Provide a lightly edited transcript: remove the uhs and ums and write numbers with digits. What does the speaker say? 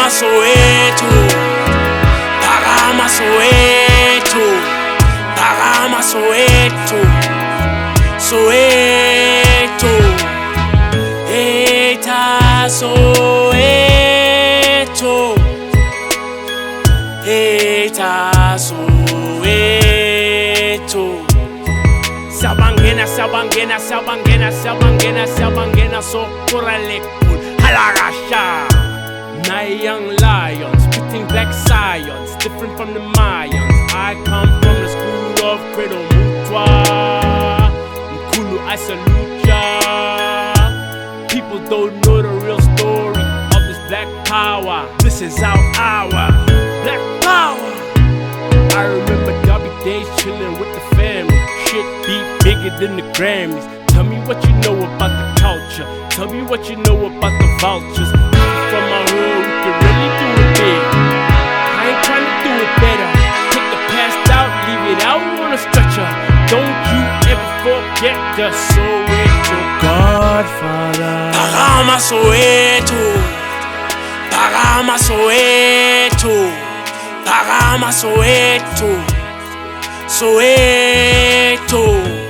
Soweto, Parama Soweto, Parama Soweto, Soweto, Eta Soweto, Eta Soweto. Sabangena so koralekul halagasha. My young lion, spitting black science, different from the Mayans. I come from the school of Credo Mutwa, Mkulu, I salute ya. People don't know the real story of this black power. This is our hour, black power. I remember Derby days chilling with the family. Shit be bigger than the Grammys. Tell me what you know about the culture. Tell me what you know about the vultures. From my hood, we can really do it big. I ain't trying to do it better. Take the past out, leave it out on a stretcher. Don't you ever forget the Soweto Godfather. Parama Soweto, Parama Soweto, Parama Soweto, Soweto.